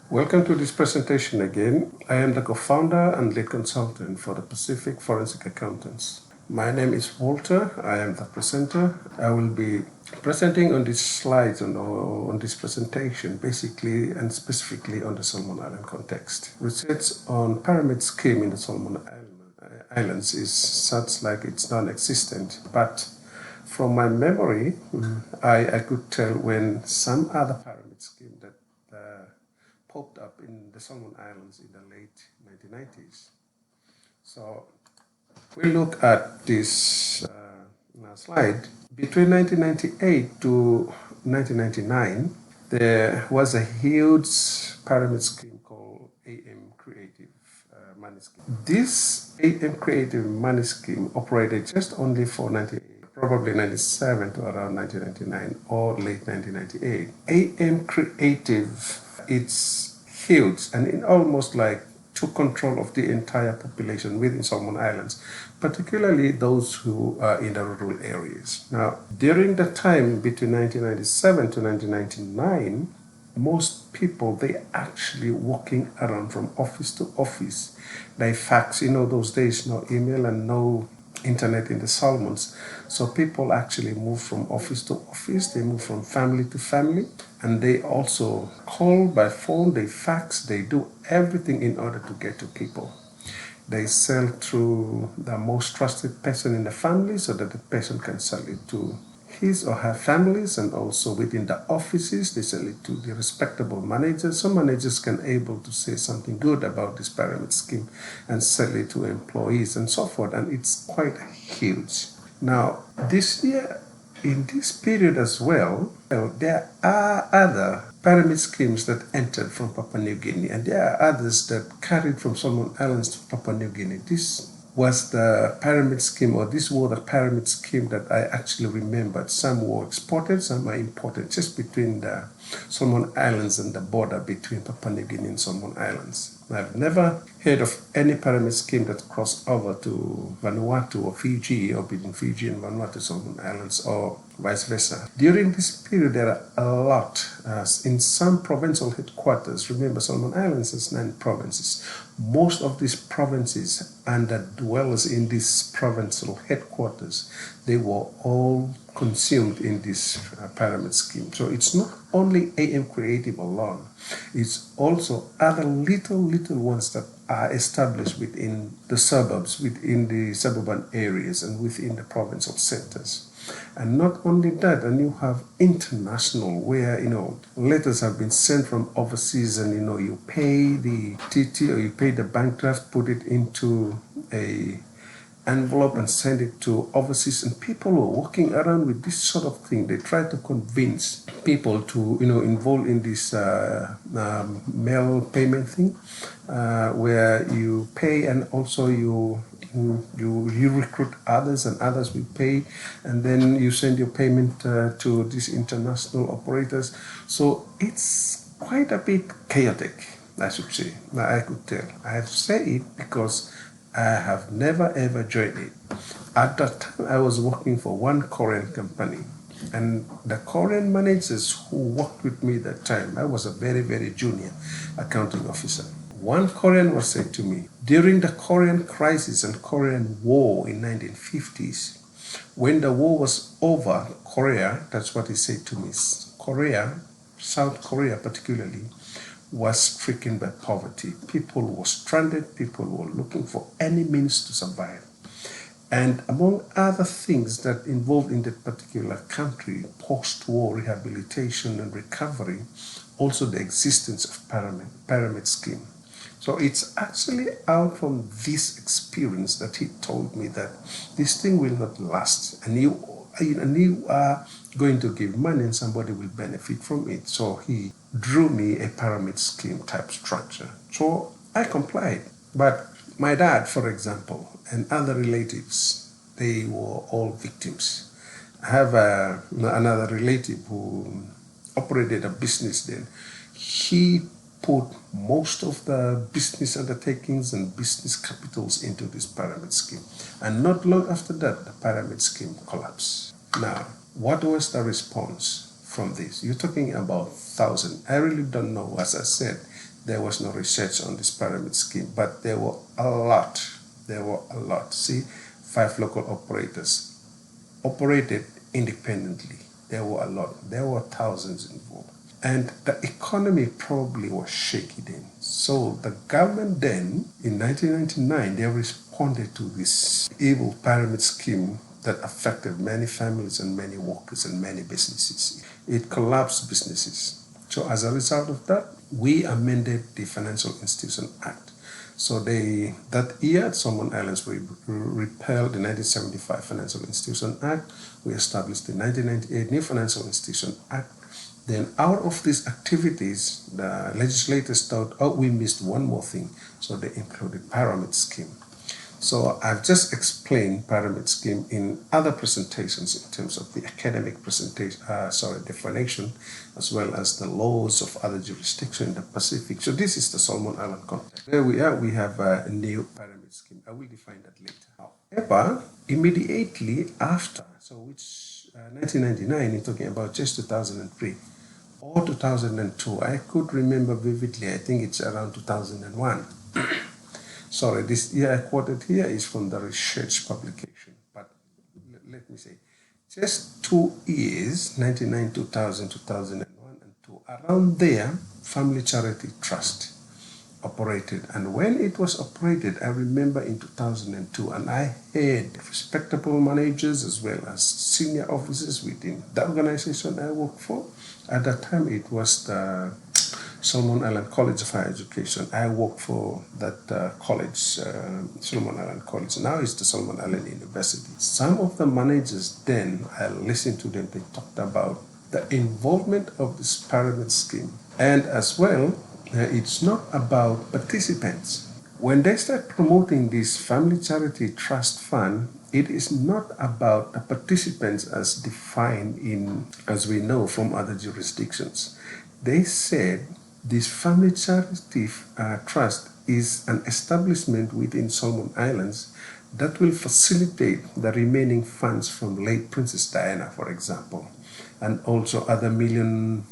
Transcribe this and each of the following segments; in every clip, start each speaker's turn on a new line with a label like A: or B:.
A: Welcome to this presentation again. I am the co-founder and lead consultant for the Pacific Forensic Accountants. My name is Walter. I am the presenter. I will be presenting on these slides on this presentation, basically and specifically on the Solomon Island context. Research on pyramid scheme in the Solomon Islands is such like it's non-existent, but from my memory, I could tell when some other pyramid scheme that popped up in the Solomon Islands in the late 1990s. So we look at this slide. Between 1998 to 1999, there was a huge pyramid scheme called AM Creative Money Scheme. This AM Creative Money Scheme operated just only for 98, probably 97 to around 1999 or late 1998. AM Creative, it's huge and in almost like took control of the entire population within Solomon Islands, particularly those who are in the rural areas. Now, during the time between 1997 to 1999, most people, they actually walking around from office to office. They fax, those days, no email and no internet in the Solomons. So people actually move from office to office, they move from family to family, and they also call by phone, they fax, they do everything in order to get to people. They sell through the most trusted person in the family so that the person can sell it to his or her families, and also within the offices they sell it to the respectable managers. Some managers can able to say something good about this pyramid scheme and sell it to employees and so forth, and it's quite huge. Now this year, in this period as well, there are other pyramid schemes that entered from Papua New Guinea, and there are others that carried from Solomon Islands to Papua New Guinea. This was the pyramid scheme, or this was the pyramid scheme that I actually remembered. Some were exported, some are imported, just between the Solomon Islands and the border between Papua New Guinea and Solomon Islands. I've never heard of any pyramid scheme that crossed over to Vanuatu or Fiji, or between Fiji and Vanuatu, Solomon Islands, or vice versa. During this period, there are a lot. In some provincial headquarters, remember Solomon Islands has 9 provinces. Most of these provinces and the dwellers in these provincial headquarters, they were all consumed in this pyramid scheme. So it's not only AM Creative alone, it's also other little ones that are established within the suburbs, within the suburban areas, and within the provincial centers. And not only that, and you have international where, letters have been sent from overseas, and, you pay the TT or you pay the bank draft, put it into a envelope and send it to overseas, and people were walking around with this sort of thing. They try to convince people to involve in this mail payment thing, where you pay and also you recruit others and others will pay, and then you send your payment to these international operators. So it's quite a bit chaotic, I should say. I could tell. I have said it because I have never ever joined it. At that time, I was working for one Korean company, and the Korean managers who worked with me that time, I was a very, very junior accounting officer. One Korean was said to me, during the Korean crisis and Korean War in 1950s, when the war was over, Korea, that's what he said to me, Korea, South Korea particularly, was stricken by poverty. People were stranded, people were looking for any means to survive. And among other things that involved in that particular country, post-war rehabilitation and recovery, also the existence of pyramid scheme. So it's actually out from this experience that he told me that this thing will not last, and you are going to give money and somebody will benefit from it. So he drew me a pyramid scheme type structure. So I complied. But my dad, for example, and other relatives, they were all victims. I have another relative who operated a business then. He put most of the business undertakings and business capitals into this pyramid scheme. And not long after that, the pyramid scheme collapsed. Now, what was the response from this? You're talking about 1,000. I really don't know. As I said, there was no research on this pyramid scheme, but there were a lot. There were a lot. See, 5 local operators operated independently. There were a lot. There were thousands involved. And the economy probably was shaky then. So the government then, in 1999, they responded to this evil pyramid scheme that affected many families and many workers and many businesses. It collapsed businesses. So as a result of that, we amended the Financial Institution Act. So that year, Solomon Islands repealed the 1975 Financial Institution Act. We established the 1998 New Financial Institution Act. Then out of these activities, the legislators thought, oh, we missed one more thing. So they included pyramid scheme. So I've just explained pyramid scheme in other presentations in terms of the academic definition, as well as the laws of other jurisdictions in the Pacific. So this is the Solomon Island context. There we are, we have a new pyramid scheme. I will define that later. However, immediately after, so which 1999, you're talking about just 2003, or 2002, I could remember vividly, I think it's around 2001. Sorry, this year I quoted here is from the research publication, but let me say, just 2 years, 99, 2000, 2001, and 2, around there, Family Charity Trust operated. And when it was operated, I remember in 2002, and I had respectable managers as well as senior officers within the organization I worked for. At that time, it was the Solomon Island College of Higher Education. I worked for that college, Solomon Island College. Now it's the Solomon Island University. Some of the managers then, I listened to them, they talked about the involvement of this pyramid scheme. And as well, it's not about participants. When they start promoting this Family Charity Trust Fund, it is not about the participants as defined as we know from other jurisdictions. They said this Family Charity Trust is an establishment within Solomon Islands that will facilitate the remaining funds from late Princess Diana, for example, and also other $1 million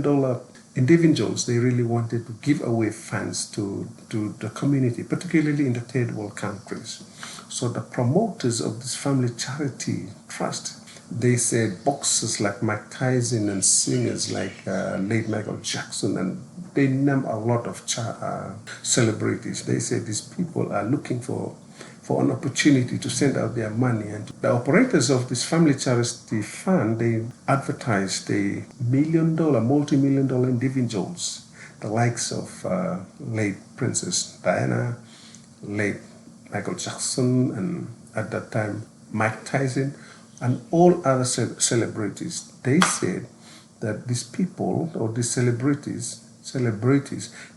A: individuals. They really wanted to give away funds to the community, particularly in the third world countries. So the promoters of this Family Charity Trust, they said boxers like Mike Tyson and singers like late Michael Jackson, and they name a lot of celebrities. They said these people are looking for an opportunity to send out their money. And the operators of this Family Charity Fund, they advertised the multi-million-dollar individuals, the likes of late Princess Diana, late Michael Jackson, and at that time, Mike Tyson, and all other celebrities. They said that these people, or these celebrities,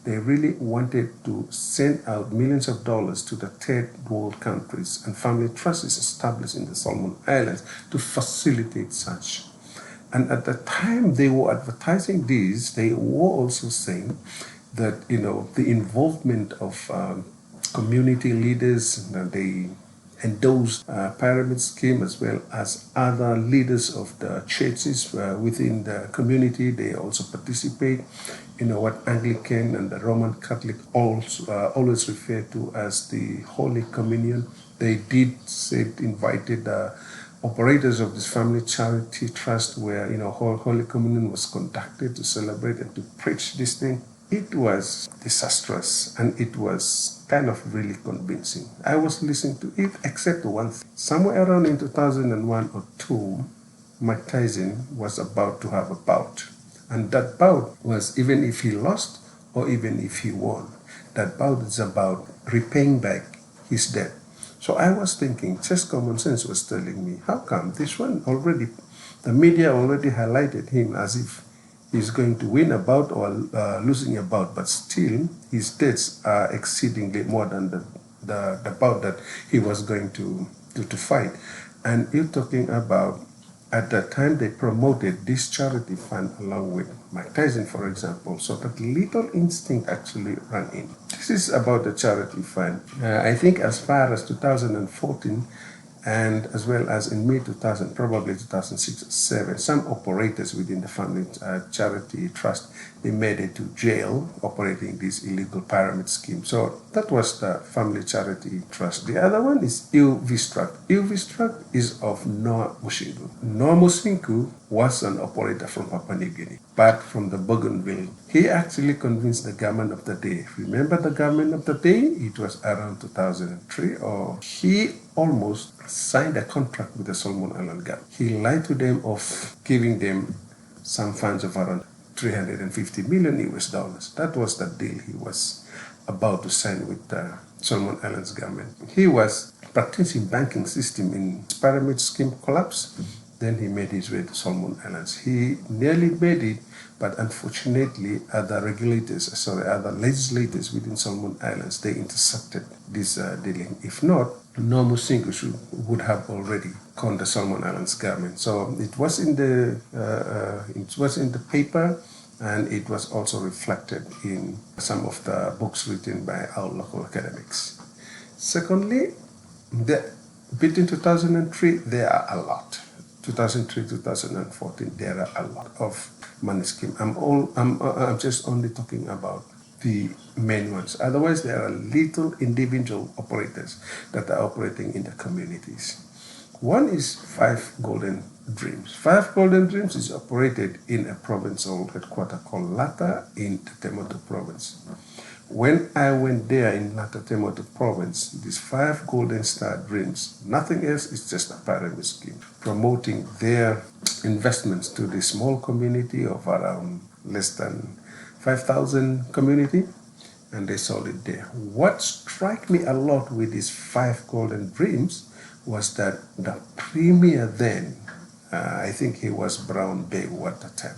A: they really wanted to send out millions of dollars to the third world countries, and Family Trust is established in the Solomon Islands to facilitate such. And at the time they were advertising these, they were also saying that, the involvement of community leaders, they endorsed pyramid scheme, as well as other leaders of the churches within the community. They also participate. What Anglican and the Roman Catholic always refer to as the Holy Communion. They invited the operators of this Family Charity Trust, where Holy Communion was conducted, to celebrate and to preach this thing. It was disastrous, and it was kind of really convincing. I was listening to it, except one thing. Somewhere around in 2001 or 2, Mike Tyson was about to have a bout. And that bout was, even if he lost or even if he won, that bout is about repaying back his debt. So I was thinking, just common sense was telling me, how come this one already, the media already highlighted him as if he's going to win a bout or losing a bout, but still his debts are exceedingly more than the bout that he was going to fight. And you're talking about, at that time they promoted this charity fund along with Mike Tyson, for example. So that little instinct actually ran in. This is about the charity fund. I think as far as 2014, and as well as in mid-2000, probably 2006 or 7, some operators within the family charity trust, they made it to jail operating this illegal pyramid scheme. So that was the family charity trust. The other one is Ilvistruct. Ilvistruct is of Noah Musingu. Noah Musingu was an operator from Papua New Guinea, but from the Bougainville. He actually convinced the government of the day. Remember the government of the day? It was around 2003, or he almost signed a contract with the Solomon Island government. He lied to them of giving them some funds of around 350 million US dollars. That was the deal he was about to sign with the Solomon Islands government. He was practicing banking system in pyramid scheme collapse. Then he made his way to Solomon Islands. He nearly made it, but unfortunately, other legislators within Solomon Islands, they intercepted this dealing. If not, Noah Musingu would have already conned the Solomon Islands government. So it was in the paper, and it was also reflected in some of the books written by our local academics. Secondly, between 2003, there are a lot. 2003, 2014, there are a lot of money scheme. I'm just only talking about the main ones. Otherwise, there are little individual operators that are operating in the communities. One is Five Golden Dreams. Five Golden Dreams is operated in a provincial headquarters called Lata in the Temotu province. When I went there in Lata Temotu province, these Five Golden Star Dreams, nothing else, it's just a pyramid scheme, promoting their investments to the small community of around less than 5,000 community, and they sold it there. What struck me a lot with these Five Golden Dreams was that the premier then, I think he was Brown Begu at the time.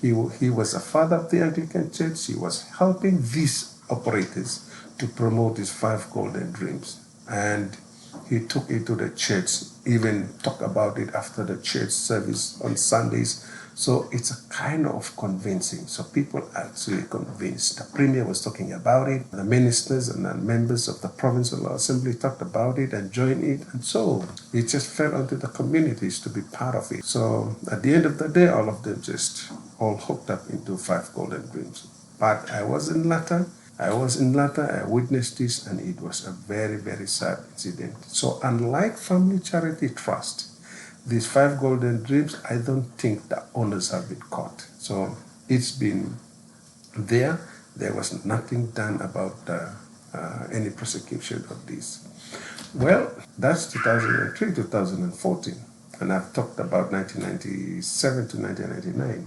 A: He was a father of the Anglican Church. He was helping these operators to promote his Five Golden Dreams. And he took it to the church, even talked about it after the church service on Sundays. So it's a kind of convincing. So people are actually convinced. The premier was talking about it. The ministers and the members of the provincial assembly talked about it and joined it. And so it just fell onto the communities to be part of it. So at the end of the day, all of them just all hooked up into Five Golden Dreams. But I was in Lata, I witnessed this, and it was a very, very sad incident. So unlike Family Charity Trust, these Five Golden Dreams, I don't think the owners have been caught. So it's been there. There was nothing done about any prosecution of this. Well, that's 2003, 2014. And I've talked about 1997 to 1999.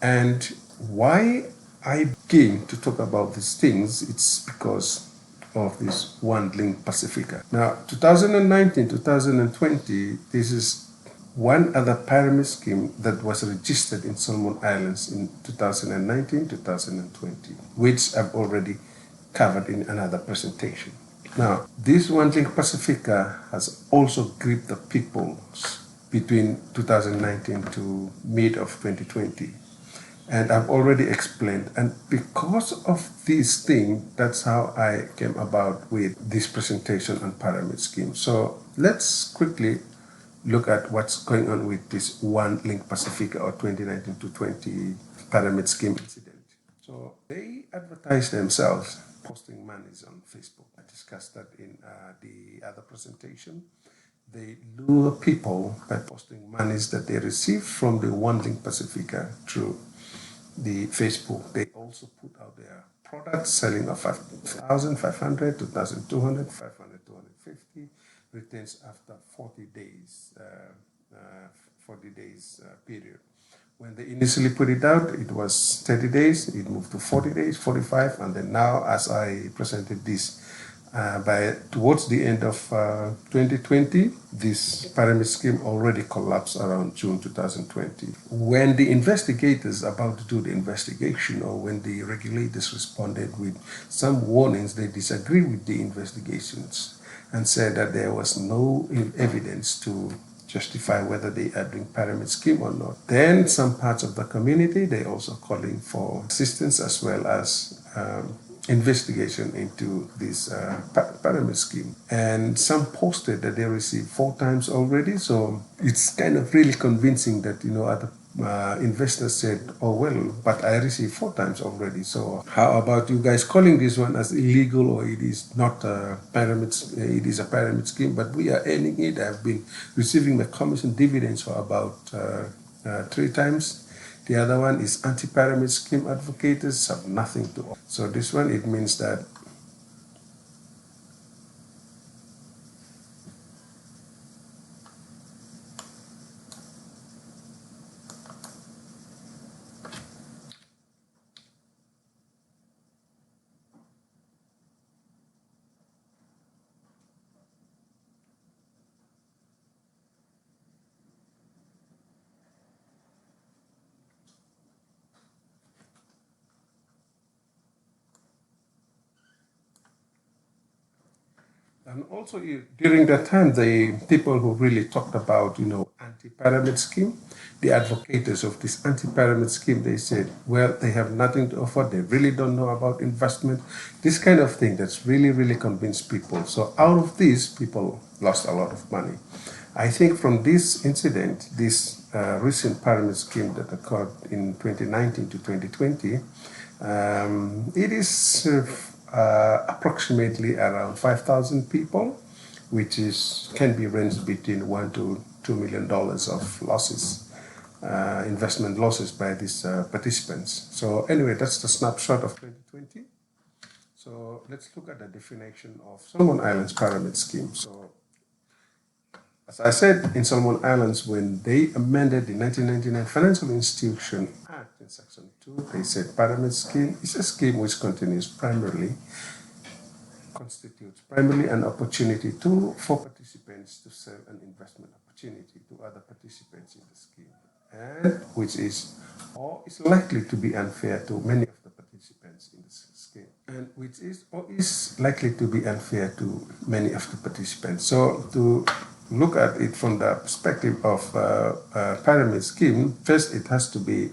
A: And why I came to talk about these things, it's because of this One Link Pacifica. Now, 2019, 2020, this is one other pyramid scheme that was registered in Solomon Islands in 2019, 2020, which I've already covered in another presentation. Now, this One Link Pacifica has also gripped the peoples between 2019 to mid of 2020. And I've already explained. And because of this thing, that's how I came about with this presentation on pyramid scheme. So let's quickly look at what's going on with this One Link Pacifica or 2019 to 20 pyramid scheme incident. So they advertise themselves posting monies on Facebook. I discussed that in the other presentation. They lure people by posting monies that they receive from the One Link Pacifica through the Facebook. They also put out their products selling of 5,500, 2,200, 500, 250 returns after 40 days period. When they initially put it out, it was 30 days, it moved to 40 days, 45, and then now, as I presented this, towards the end of 2020, this pyramid scheme already collapsed around June 2020. When the investigators about to do the investigation, or when the regulators responded with some warnings, they disagreed with the investigations and said that there was no evidence to justify whether they are doing pyramid scheme or not. Then some parts of the community, they also calling for assistance as well as investigation into this pyramid scheme, and some posted that they received 4 times already. So it's kind of really convincing that other investors said, "Oh well, but I received 4 times already. So how about you guys calling this one as illegal, or it is not a pyramid? It is a pyramid scheme, but we are earning it. I've been receiving my commission dividends for about 3 times." The other one is anti-pyramid scheme advocates have nothing to offer. So this one, it means that and also during that time, the people who really talked about, anti-pyramid scheme, the advocates of this anti-pyramid scheme, they said, well, they have nothing to offer. They really don't know about investment. This kind of thing that's really, really convinced people. So out of this, people lost a lot of money. I think from this incident, this recent pyramid scheme that occurred in 2019 to 2020, it is approximately around 5,000 people, which can be ranged between $1 to $2 million of losses, investment losses by these participants. So anyway, that's the snapshot of 2020. So let's look at the definition of Solomon Islands pyramid scheme. So as I said, in Solomon Islands, when they amended the 1999 Financial Institution Act in Section 2, they said pyramid scheme is a scheme which constitutes primarily an opportunity for participants to sell an investment opportunity to other participants in the scheme, and which is or is likely to be unfair to many of the participants in the scheme, and which is or is likely to be unfair to many of the participants. So to look at it from the perspective of pyramid scheme, first it has to be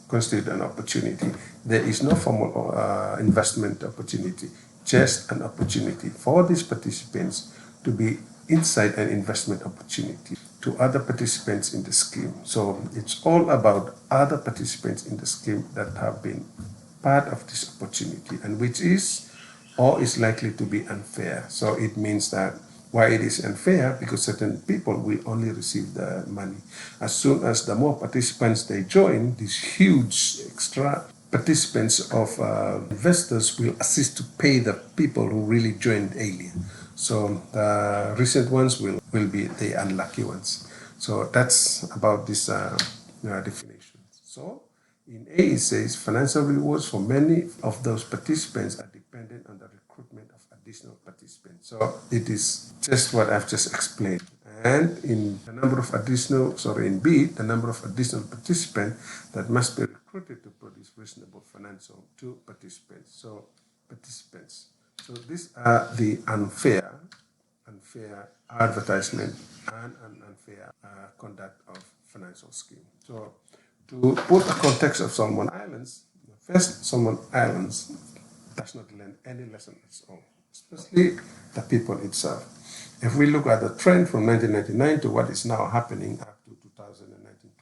A: constitute an opportunity. There is no formal investment opportunity, just an opportunity for these participants to be inside an investment opportunity to other participants in the scheme. So it's all about other participants in the scheme that have been part of this opportunity, and which is or is likely to be unfair. So it means that why it is unfair, because certain people will only receive the money. As soon as the more participants they join, these huge extra participants of investors will assist to pay the people who really joined earlier. So the recent ones will be the unlucky ones. So that's about this definition. So in A, it says financial rewards for many of those participants are dependent on the recruitment of additional participants. So it is just what I've just explained. And in the number of in B, the number of additional participants that must be recruited to produce reasonable financial to participants. So these are the unfair advertisement and unfair conduct of financial scheme. So to put a context of Solomon Islands, first, Solomon Islands does not learn any lesson at all, especially the people itself. If we look at the trend from 1999 to what is now happening up to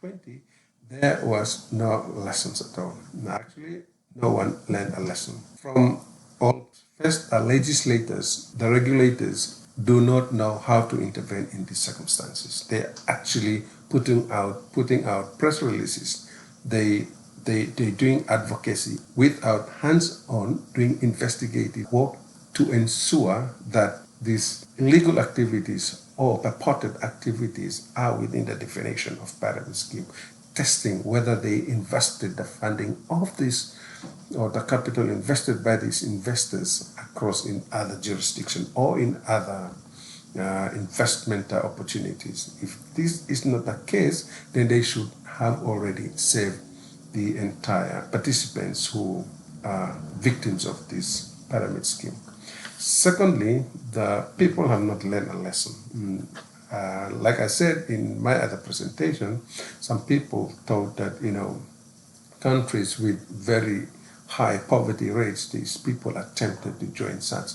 A: 2019-20, there was no lessons at all. Actually, no one learned a lesson. From all, first, the legislators, the regulators, do not know how to intervene in these circumstances. They are actually putting out press releases. They're doing advocacy without hands-on doing investigative work to ensure that these illegal activities or purported activities are within the definition of pyramid scheme, testing whether they invested the funding of this or the capital invested by these investors across in other jurisdictions or in other investment opportunities. If this is not the case, then they should have already saved the entire participants who are victims of this pyramid scheme. Secondly, the people have not learned a lesson. Like I said in my other presentation, some people thought that countries with very high poverty rates, these people are tempted to join such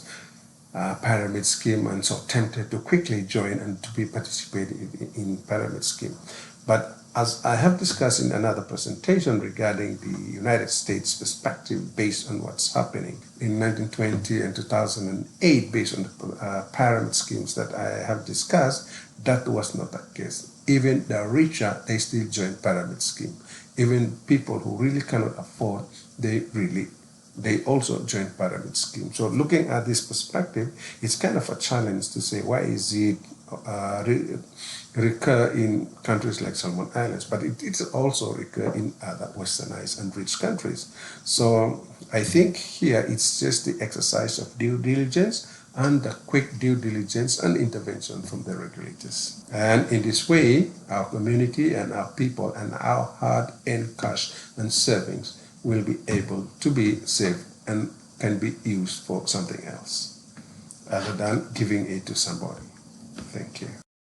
A: pyramid scheme and so tempted to quickly join and to be participating in pyramid scheme. But as I have discussed in another presentation regarding the United States perspective based on what's happening in 1920 and 2008, based on the pyramid schemes that I have discussed, that was not the case. Even the richer, they still join pyramid scheme. Even people who really cannot afford, they also join pyramid scheme. So looking at this perspective, it's kind of a challenge to say why is it recur in countries like Solomon Islands, but it also recur in other westernized and rich countries. So I think here it's just the exercise of due diligence and the quick due diligence and intervention from the regulators. And in this way, our community and our people and our hard-earned cash and savings will be able to be saved and can be used for something else other than giving it to somebody. Thank you.